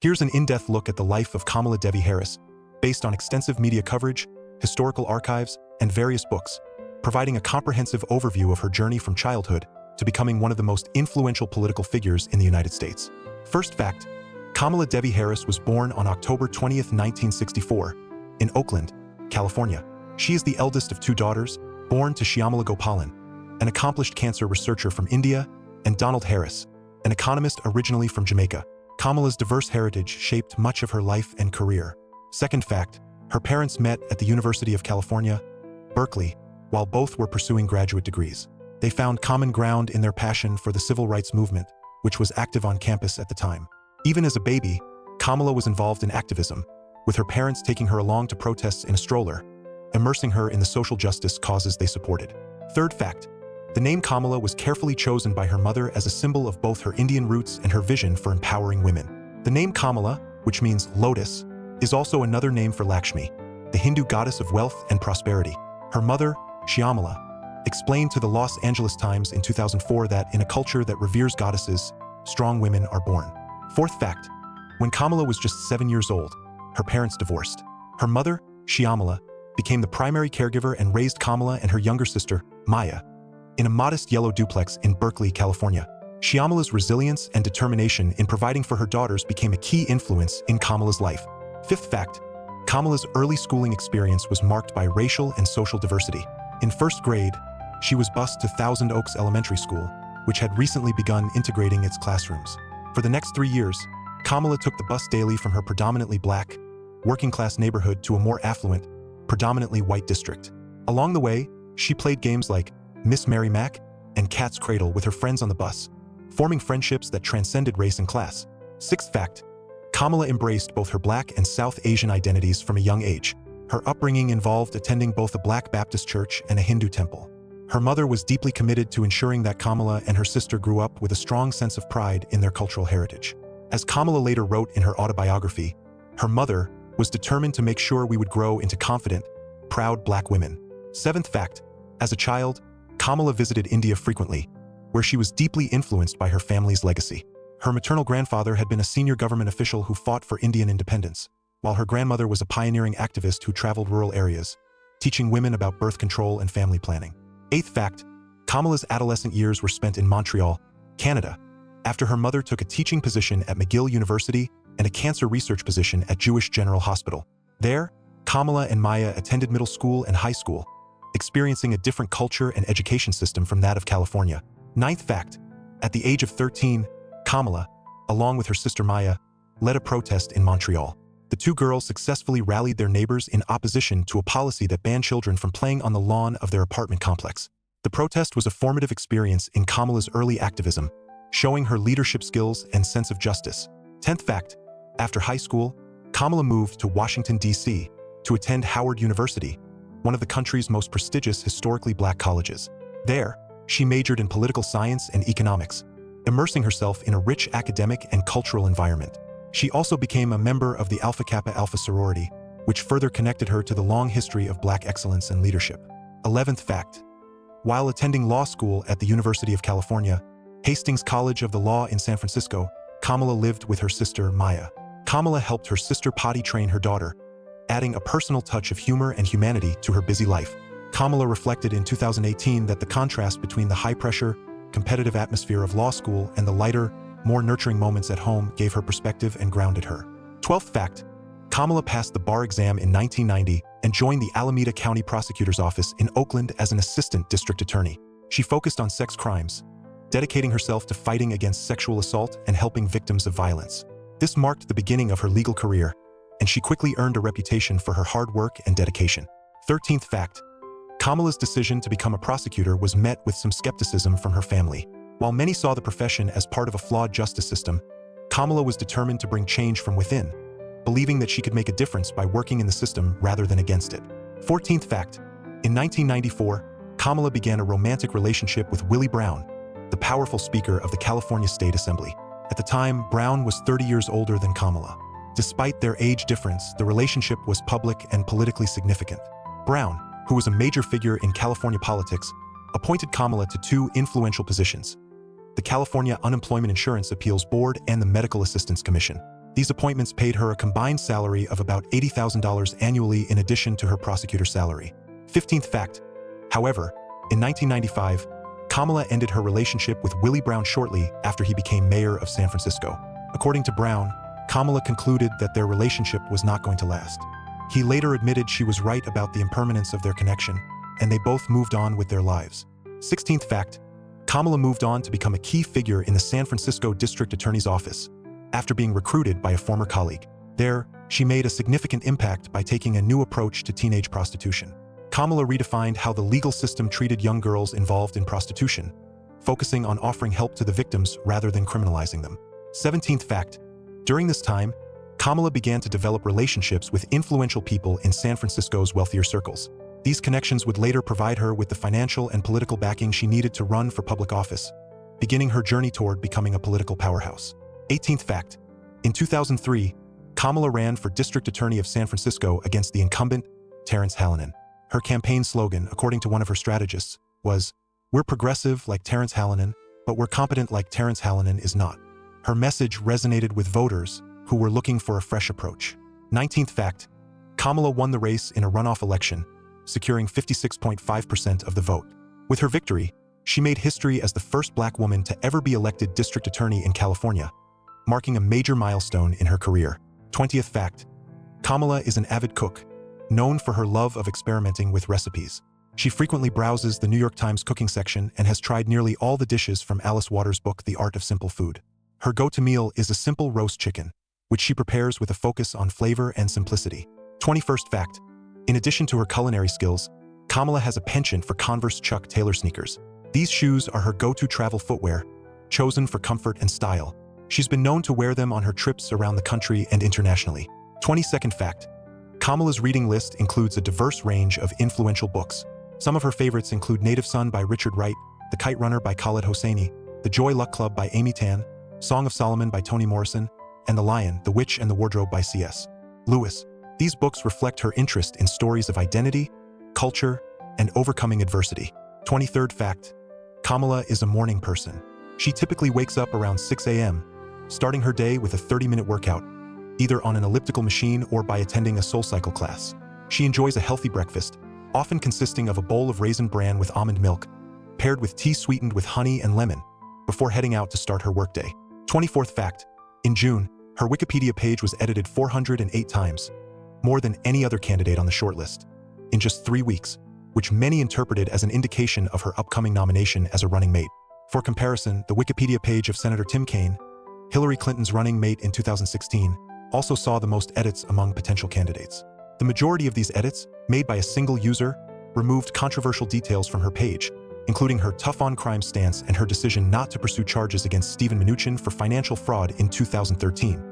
Here's an in-depth look at the life of Kamala Devi Harris, based on extensive media coverage, historical archives, and various books, providing a comprehensive overview of her journey from childhood to becoming one of the most influential political figures in the United States. First fact, Kamala Devi Harris was born on October 20th, 1964, in Oakland, California. She is the eldest of two daughters, born to Shyamala Gopalan, an accomplished cancer researcher from India, and Donald Harris, an economist originally from Jamaica. Kamala's diverse heritage shaped much of her life and career. Second fact, her parents met at the University of California, Berkeley, while both were pursuing graduate degrees. They found common ground in their passion for the civil rights movement, which was active on campus at the time. Even as a baby, Kamala was involved in activism, with her parents taking her along to protests in a stroller, immersing her in the social justice causes they supported. Third fact, the name Kamala was carefully chosen by her mother as a symbol of both her Indian roots and her vision for empowering women. The name Kamala, which means lotus, is also another name for Lakshmi, the Hindu goddess of wealth and prosperity. Her mother, Shyamala, explained to the Los Angeles Times in 2004 that in a culture that reveres goddesses, strong women are born. Fourth fact, when Kamala was just 7 years old, her parents divorced. Her mother, Shyamala, became the primary caregiver and raised Kamala and her younger sister, Maya, in a modest yellow duplex in Berkeley, California. Shyamala's resilience and determination in providing for her daughters became a key influence in Kamala's life. Fifth fact, Kamala's early schooling experience was marked by racial and social diversity. In first grade, she was bused to Thousand Oaks Elementary School, which had recently begun integrating its classrooms. For the next 3 years, Kamala took the bus daily from her predominantly black, working-class neighborhood to a more affluent, predominantly white district. Along the way, she played games like Miss Mary Mac and Cat's Cradle with her friends on the bus, forming friendships that transcended race and class. Sixth fact, Kamala embraced both her Black and South Asian identities from a young age. Her upbringing involved attending both a Black Baptist church and a Hindu temple. Her mother was deeply committed to ensuring that Kamala and her sister grew up with a strong sense of pride in their cultural heritage. As Kamala later wrote in her autobiography, her mother was determined to make sure we would grow into confident, proud Black women. Seventh fact, as a child, Kamala visited India frequently, where she was deeply influenced by her family's legacy. Her maternal grandfather had been a senior government official who fought for Indian independence, while her grandmother was a pioneering activist who traveled rural areas, teaching women about birth control and family planning. Eighth fact, Kamala's adolescent years were spent in Montreal, Canada, after her mother took a teaching position at McGill University and a cancer research position at Jewish General Hospital. There, Kamala and Maya attended middle school and high school, experiencing a different culture and education system from that of California. Ninth fact, at the age of 13, Kamala, along with her sister Maya, led a protest in Montreal. The two girls successfully rallied their neighbors in opposition to a policy that banned children from playing on the lawn of their apartment complex. The protest was a formative experience in Kamala's early activism, showing her leadership skills and sense of justice. 10th fact, after high school, Kamala moved to Washington, D.C. to attend Howard University, one of the country's most prestigious historically Black colleges. There, she majored in political science and economics, immersing herself in a rich academic and cultural environment. She also became a member of the Alpha Kappa Alpha sorority, which further connected her to the long history of Black excellence and leadership. 11th fact, while attending law school at the University of California, Hastings College of the Law in San Francisco, Kamala lived with her sister Maya. Kamala helped her sister potty train her daughter, adding a personal touch of humor and humanity to her busy life. Kamala reflected in 2018 that the contrast between the high-pressure, competitive atmosphere of law school and the lighter, more nurturing moments at home gave her perspective and grounded her. 12th fact, Kamala passed the bar exam in 1990 and joined the Alameda County Prosecutor's Office in Oakland as an assistant district attorney. She focused on sex crimes, dedicating herself to fighting against sexual assault and helping victims of violence. This marked the beginning of her legal career, and she quickly earned a reputation for her hard work and dedication. 13th fact, Kamala's decision to become a prosecutor was met with some skepticism from her family. While many saw the profession as part of a flawed justice system, Kamala was determined to bring change from within, believing that she could make a difference by working in the system rather than against it. 14th fact, in 1994, Kamala began a romantic relationship with Willie Brown, the powerful Speaker of the California State Assembly. At the time, Brown was 30 years older than Kamala. Despite their age difference, the relationship was public and politically significant. Brown, who was a major figure in California politics, appointed Kamala to two influential positions: the California Unemployment Insurance Appeals Board and the Medical Assistance Commission. These appointments paid her a combined salary of about $80,000 annually in addition to her prosecutor salary. 15th fact. However, in 1995, Kamala ended her relationship with Willie Brown shortly after he became mayor of San Francisco. According to Brown, Kamala concluded that their relationship was not going to last. He later admitted she was right about the impermanence of their connection, and they both moved on with their lives. 16th fact. Kamala moved on to become a key figure in the San Francisco District Attorney's office after being recruited by a former colleague. There, she made a significant impact by taking a new approach to teenage prostitution. Kamala redefined how the legal system treated young girls involved in prostitution, focusing on offering help to the victims rather than criminalizing them. 17th fact. During this time, Kamala began to develop relationships with influential people in San Francisco's wealthier circles. These connections would later provide her with the financial and political backing she needed to run for public office, beginning her journey toward becoming a political powerhouse. 18th fact. In 2003, Kamala ran for District Attorney of San Francisco against the incumbent, Terrence Hallinan. Her campaign slogan, according to one of her strategists, was, "We're progressive like Terrence Hallinan, but we're competent like Terrence Hallinan is not." Her message resonated with voters who were looking for a fresh approach. 19th fact. Kamala won the race in a runoff election, securing 56.5% of the vote. With her victory, she made history as the first Black woman to ever be elected district attorney in California, marking a major milestone in her career. 20th fact. Kamala is an avid cook, known for her love of experimenting with recipes. She frequently browses the New York Times cooking section and has tried nearly all the dishes from Alice Waters' book, The Art of Simple Food. Her go-to meal is a simple roast chicken, which she prepares with a focus on flavor and simplicity. 21st fact. In addition to her culinary skills, Kamala has a penchant for Converse Chuck Taylor sneakers. These shoes are her go-to travel footwear, chosen for comfort and style. She's been known to wear them on her trips around the country and internationally. 22nd fact. Kamala's reading list includes a diverse range of influential books. Some of her favorites include Native Son by Richard Wright, The Kite Runner by Khaled Hosseini, The Joy Luck Club by Amy Tan, Song of Solomon by Toni Morrison, and The Lion, the Witch, and the Wardrobe by C.S. Lewis. These books reflect her interest in stories of identity, culture, and overcoming adversity. 23rd fact. Kamala is a morning person. She typically wakes up around 6 a.m., starting her day with a 30-minute workout, either on an elliptical machine or by attending a SoulCycle class. She enjoys a healthy breakfast, often consisting of a bowl of raisin bran with almond milk, paired with tea sweetened with honey and lemon, before heading out to start her workday. 24th fact. In June, her Wikipedia page was edited 408 times, more than any other candidate on the shortlist, in just 3 weeks, which many interpreted as an indication of her upcoming nomination as a running mate. For comparison, the Wikipedia page of Senator Tim Kaine, Hillary Clinton's running mate in 2016, also saw the most edits among potential candidates. The majority of these edits, made by a single user, removed controversial details from her page, including her tough-on-crime stance and her decision not to pursue charges against Steven Mnuchin for financial fraud in 2013.